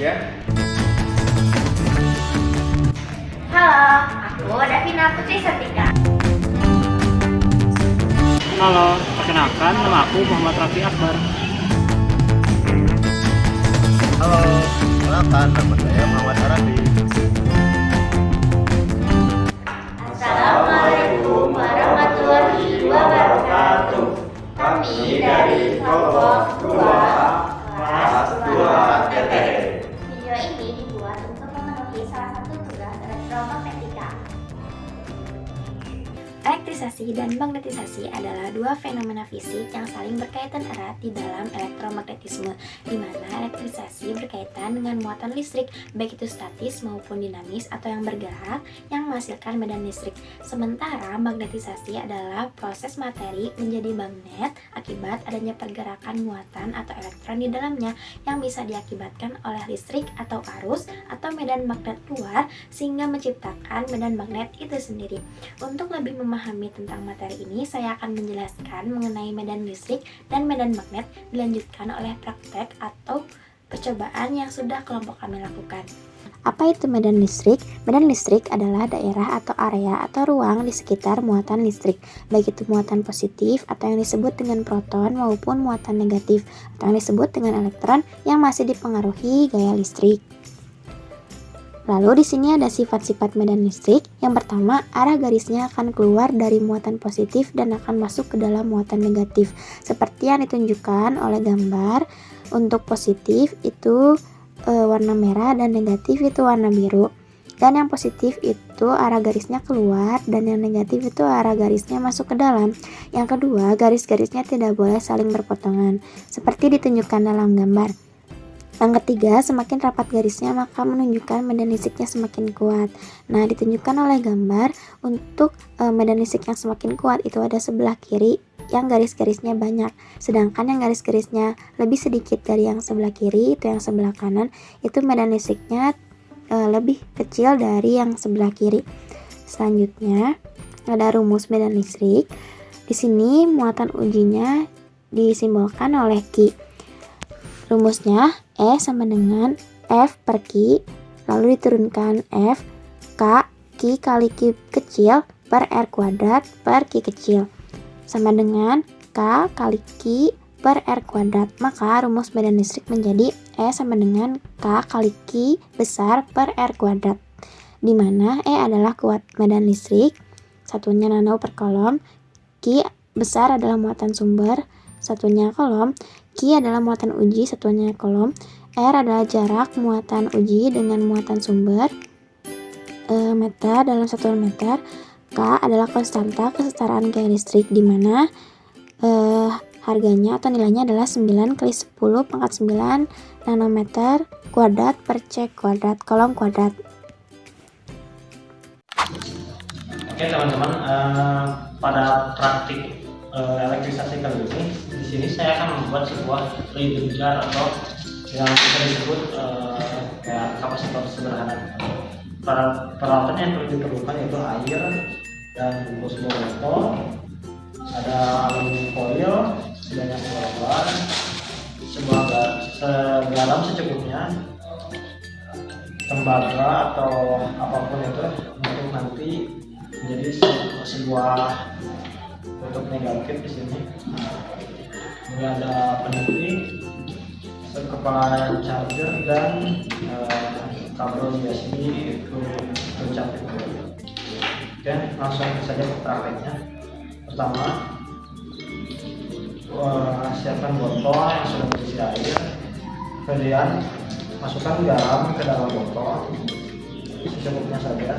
ya. Halo, aku Davina Putri Setika. Halo, perkenalkan nama aku Muhammad Rafi Akbar. Halo, kenalkan nama saya Muhammad Arafi. Assalamualaikum warahmatullahi wabarakatuh. Kami dari kelompok 2 kelas 2 TT. Video ini dibuat untuk memenuhi salah satu tugas elektromagnetika. Elektrisasi dan magnetisasi adalah dua fenomena fisik yang saling berkaitan erat di dalam elektromagnetisme, di mana elektrisasi berkaitan dengan muatan listrik, baik itu statis maupun dinamis atau yang bergerak, yang menghasilkan medan listrik. Sementara magnetisasi adalah proses materi menjadi magnet akibat adanya pergerakan muatan atau elektron di dalamnya, yang bisa diakibatkan oleh listrik atau arus atau medan magnet luar, sehingga menciptakan medan magnet itu sendiri. Untuk lebih memahami tentang materi ini, saya akan menjelaskan mengenai medan listrik dan medan magnet, dilanjutkan oleh praktek atau percobaan yang sudah kelompok kami lakukan. Apa itu medan listrik? Medan listrik adalah daerah atau area atau ruang di sekitar muatan listrik, baik itu muatan positif atau yang disebut dengan proton maupun muatan negatif atau yang disebut dengan elektron yang masih dipengaruhi gaya listrik. Lalu di sini ada sifat-sifat medan listrik. Yang pertama, arah garisnya akan keluar dari muatan positif dan akan masuk ke dalam muatan negatif. Seperti yang ditunjukkan oleh gambar. Untuk positif itu warna merah dan negatif itu warna biru. Dan yang positif itu arah garisnya keluar dan yang negatif itu arah garisnya masuk ke dalam. Yang kedua, garis-garisnya tidak boleh saling berpotongan, seperti ditunjukkan dalam gambar. Yang ketiga, semakin rapat garisnya maka menunjukkan medan listriknya semakin kuat. Nah, ditunjukkan oleh gambar untuk medan listrik yang semakin kuat itu ada sebelah kiri yang garis-garisnya banyak, sedangkan yang garis-garisnya lebih sedikit dari yang sebelah kiri, itu yang sebelah kanan, itu medan listriknya lebih kecil dari yang sebelah kiri. Selanjutnya, ada rumus medan listrik. Di sini muatan ujinya disimbolkan oleh Q. Rumusnya E sama dengan F per Q, lalu diturunkan F, K, Q kali Q kecil per R kuadrat per Q kecil, sama dengan K kali Q per R kuadrat. Maka rumus medan listrik menjadi E sama dengan K kali Q besar per R kuadrat, di mana E adalah kuat medan listrik, satunya nano per kolom, Q besar adalah muatan sumber, satunya kolom, Q adalah muatan uji, satuannya kolom, R adalah jarak muatan uji dengan muatan sumber, meter dalam satuan meter, K adalah konstanta kesetaraan gaya listrik, di mana harganya atau nilainya adalah 9 kali 10 pangkat 9 nanometer kuadrat per C kuadrat kolom kuadrat. Oke teman-teman, pada praktik elektrisasi kali ini, di sini saya akan membuat sebuah leading jar atau yang bisa disebut kayak kapasitor sederhana. Peralatan yang diperlukan yaitu air dan bungkus botol, ada aluminium foil sebanyak 2 sebuah garam secukupnya, tembaga atau apapun itu untuk nanti menjadi sebuah untuk negatif di sini. Ini ada peniti, kepala charger dan kabel USB untuk charger. Oke, langsung saja ke prakteknya. Pertama, siapkan botol yang sudah berisi air. Kemudian masukkan garam ke dalam botol secukupnya saja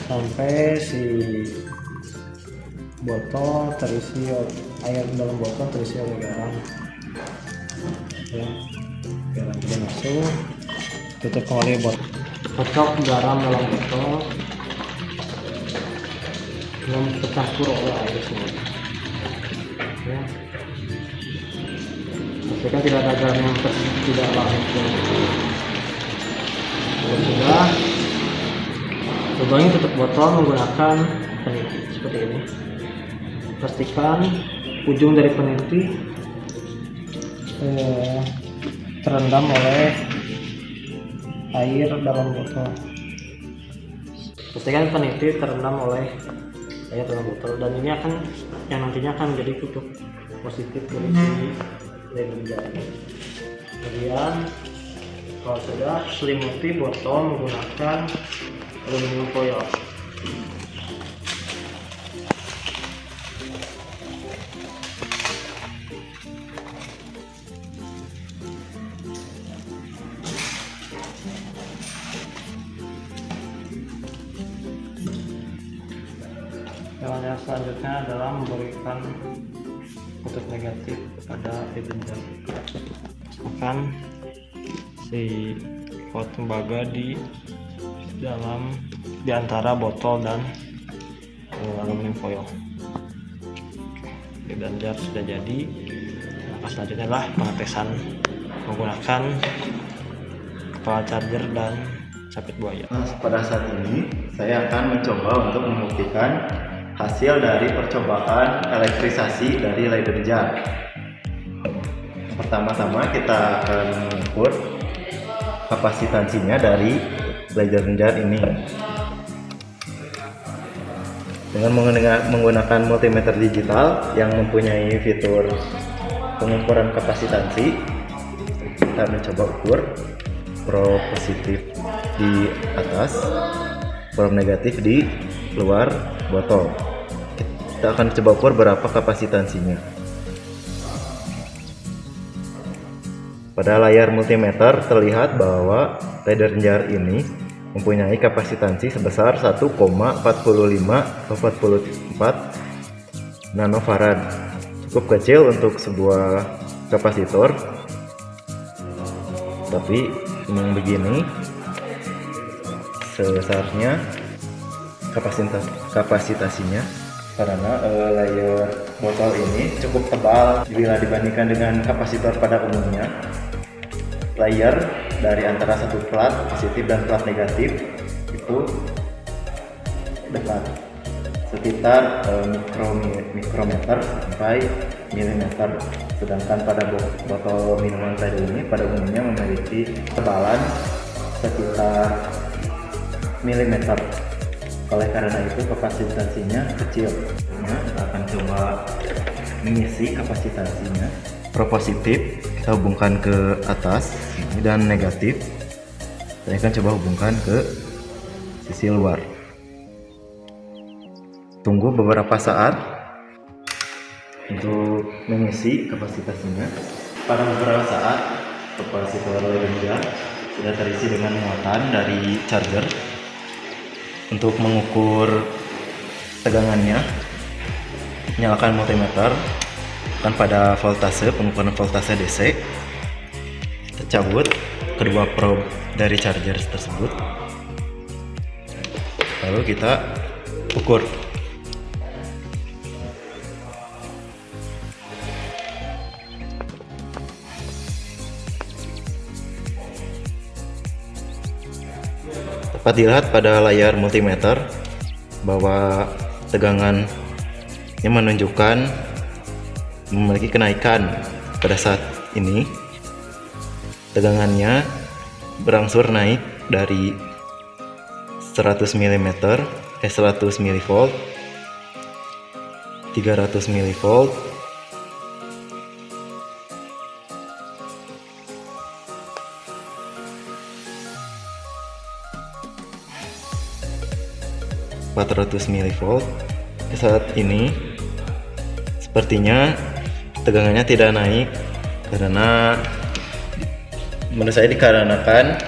sampai si botol terisi air dalam botol terisi oleh garam. Ya, garam sudah masuk, tutup kembali botol, kocok garam dalam botol belum tercampur oleh air semua. Ya, pastikan tidak ada garam yang tidak larut. Kalau sudah, lubangnya tutup botol menggunakan peniti seperti ini. Pastikan ujung dari peniti terendam oleh air dalam botol. Pastikan peniti terendam oleh air dalam botol, dan ini akan yang nantinya akan menjadi kutub positif dari si layar jar. Kemudian kalau sudah, selimuti botol menggunakan aluminium foil. Yang selanjutnya adalah memberikan kutub negatif pada layar jar. Akan si pot tembaga di antara botol dan aluminium foil. Dan jar sudah jadi. Langkah selanjutnya adalah pengetesan menggunakan kepala charger dan capit buaya. Pada saat ini saya akan mencoba untuk membuktikan hasil dari percobaan elektrisasi dari layar jar. Pertama-tama kita akan mengukur kapasitansinya dari layar jar ini dengan menggunakan multimeter digital yang mempunyai fitur pengukuran kapasitansi. Kita mencoba ukur probe positif di atas, probe negatif di luar botol. Kita akan coba ukur berapa kapasitansinya. Pada layar multimeter terlihat bahwa layar jar ini mempunyai kapasitansi sebesar 1,45 atau 44 nanofarad. Cukup kecil untuk sebuah kapasitor, tapi memang begini sebesarnya kapasitasinya, karena layar botol ini cukup tebal bila dibandingkan dengan kapasitor pada umumnya. Layar dari antara satu plat positif dan plat negatif itu dekat, sekitar mikrometer sampai milimeter, sedangkan pada botol minuman tadi ini pada umumnya memiliki tebalan sekitar milimeter. Oleh karena itu kapasitansinya kecil. Kita akan coba mengisi kapasitansinya. Pro positif kita hubungkan ke atas dan negatif saya akan coba hubungkan ke sisi luar. Tunggu beberapa saat untuk mengisi kapasitasnya. Pada beberapa saat kapasitor layar jar sudah terisi dengan muatan dari charger. Untuk mengukur tegangannya, nyalakan multimeter, kan pada voltase, pengukuran voltase DC. Kita cabut kedua probe dari charger tersebut, lalu kita ukur. Dapat dilihat pada layar multimeter bahwa tegangannya menunjukkan memiliki kenaikan. Pada saat ini tegangannya berangsur naik dari 100 mV, 300 mV, 400 mV. Saat ini sepertinya tegangannya tidak naik, karena menurut saya dikarenakan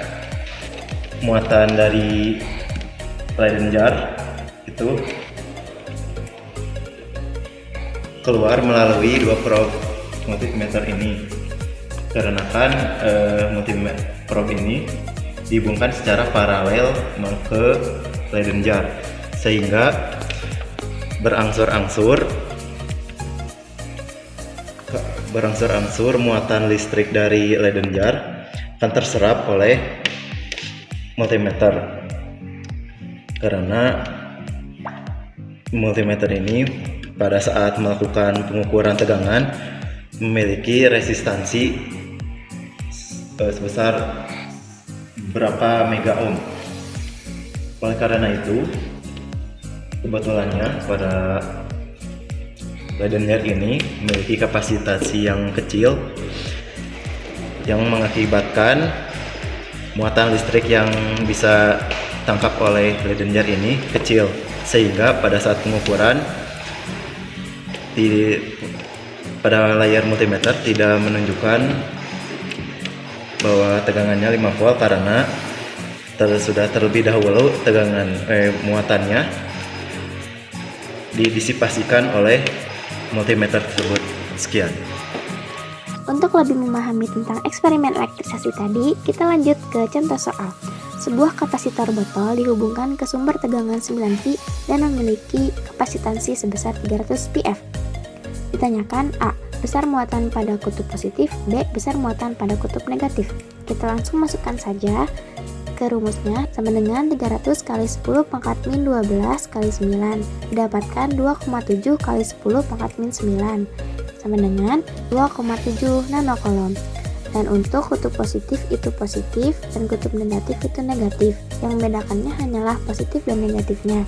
muatan dari layar jar itu keluar melalui dua probe multimeter ini. Karenakan multimeter probe ini dihubungkan secara paralel ke layar jar, sehingga berangsur-angsur muatan listrik dari layar jar akan terserap oleh multimeter, karena multimeter ini pada saat melakukan pengukuran tegangan memiliki resistansi sebesar berapa mega ohm. Oleh karena itu, kebetulannya pada Leiden ini memiliki kapasitas yang kecil yang mengakibatkan muatan listrik yang bisa tangkap oleh Leiden ini kecil, sehingga pada saat pengukuran pada layar multimeter tidak menunjukkan bahwa tegangannya 5 volt karena sudah terlebih dahulu muatannya didisipasikan oleh multimeter tersebut. Sekian. Untuk lebih memahami tentang eksperimen elektrisasi tadi, kita lanjut ke contoh soal. Sebuah kapasitor botol dihubungkan ke sumber tegangan 9 V dan memiliki kapasitansi sebesar 300 pF. Ditanyakan A. Besar muatan pada kutub positif, B. Besar muatan pada kutub negatif. Kita langsung masukkan saja ke rumusnya, sama dengan 300 kali 10 pangkat min 12 kali 9, didapatkan 2,7 kali 10 pangkat min 9, sama dengan 2,7 nanocoulomb. Dan untuk kutub positif itu positif dan kutub negatif itu negatif. Yang membedakannya hanyalah positif dan negatifnya.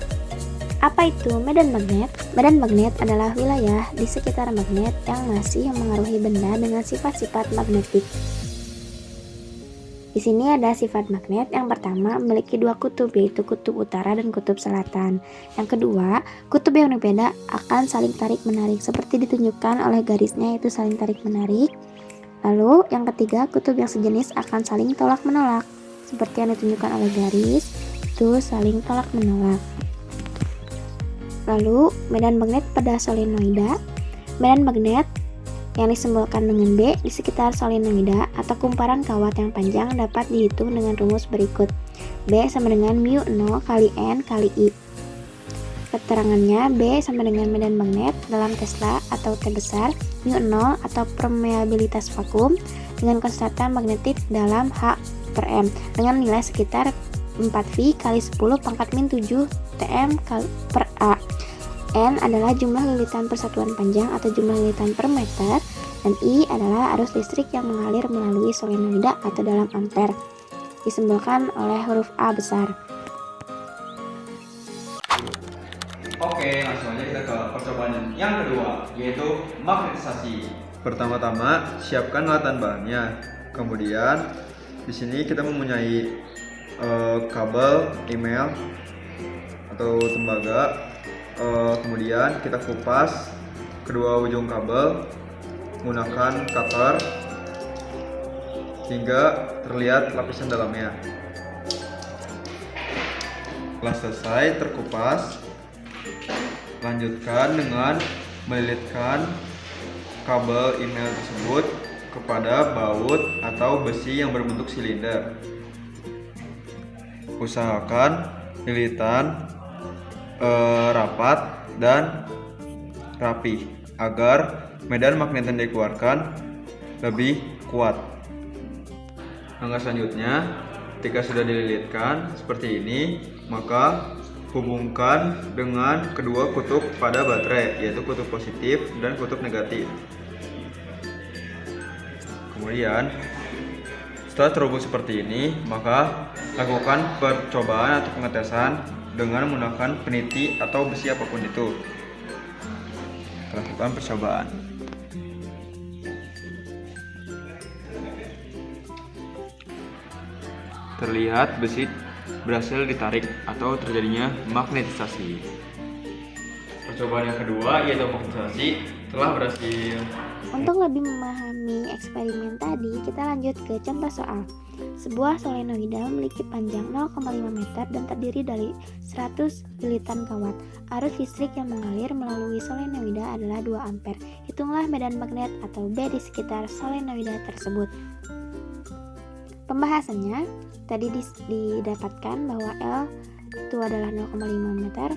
Apa itu medan magnet? Medan magnet adalah wilayah di sekitar magnet yang masih memengaruhi benda dengan sifat-sifat magnetik. Di sini ada sifat magnet. Yang pertama, memiliki dua kutub, yaitu kutub utara dan kutub selatan. Yang kedua, kutub yang berbeda akan saling tarik-menarik, seperti ditunjukkan oleh garisnya, yaitu saling tarik-menarik. Lalu, yang ketiga, kutub yang sejenis akan saling tolak-menolak, seperti yang ditunjukkan oleh garis, itu saling tolak-menolak. Lalu, medan magnet pada solenoida. Medan magnet yang disimbolkan dengan B di sekitar solenoida atau kumparan kawat yang panjang dapat dihitung dengan rumus berikut. B sama dengan mu 0 kali N kali I. Keterangannya, B sama dengan medan magnet dalam Tesla atau T besar, mu 0 atau permeabilitas vakum dengan konstanta magnetik dalam H per M dengan nilai sekitar 4V kali 10 pangkat min 7 Tm per A. N adalah jumlah lilitan persatuan panjang atau jumlah lilitan per meter, dan I adalah arus listrik yang mengalir melalui solenoida atau dalam ampere, disimbolkan oleh huruf A besar. Oke, langsung aja kita ke percobaan yang kedua, yaitu magnetisasi. Pertama-tama, siapkan alatan bahannya. Kemudian, di sini kita mempunyai kabel, email, atau tembaga. Kemudian kita kupas kedua ujung kabel menggunakan cutter hingga terlihat lapisan dalamnya. Setelah selesai terkupas, lanjutkan dengan melilitkan kabel email tersebut kepada baut atau besi yang berbentuk silinder. Usahakan lilitan rapat dan rapi agar medan magnet yang dikeluarkan lebih kuat. Langkah selanjutnya, ketika sudah dililitkan seperti ini, maka hubungkan dengan kedua kutub pada baterai, yaitu kutub positif dan kutub negatif. Kemudian, setelah terhubung seperti ini, maka lakukan percobaan atau pengetesan dengan menggunakan peniti atau besi apapun itu. Lakukan percobaan. Terlihat besi berhasil ditarik atau terjadinya magnetisasi. Percobaan yang kedua yaitu magnetisasi telah berhasil. Untuk lebih memahami eksperimen tadi, kita lanjut ke contoh soal. Sebuah solenoida memiliki panjang 0,5 meter dan terdiri dari 100 lilitan kawat. Arus listrik yang mengalir melalui solenoida adalah 2 ampere. Hitunglah medan magnet atau B di sekitar solenoida tersebut. Pembahasannya, tadi didapatkan bahwa L itu adalah 0,5 meter,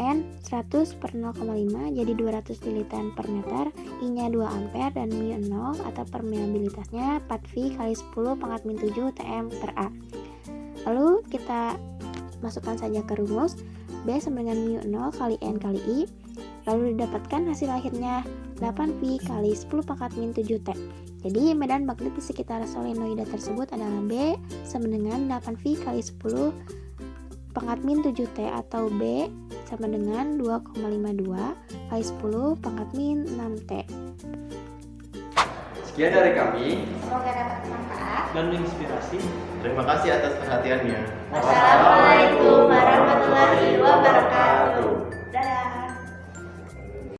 N 100 per 0,5 jadi 200 lilitan per meter, I-nya 2 ampere dan mu 0 atau permeabilitasnya 4V kali 10 pangkat min 7 Tm per A. Lalu kita masukkan saja ke rumus, B sama dengan mu 0 kali N kali I. Lalu didapatkan hasil akhirnya 8V kali 10 pangkat min 7T. Jadi medan magnet di sekitar solenoida tersebut adalah B sama dengan 8V kali 10 pangkat min 7T atau B sama dengan 2,52 kali 10 pangkat min 6T. Sekian dari kami. Semoga dapat bermanfaat. Dan menginspirasi. Terima kasih atas perhatiannya. Wassalamualaikum warahmatullahi wabarakatuh. Dadah.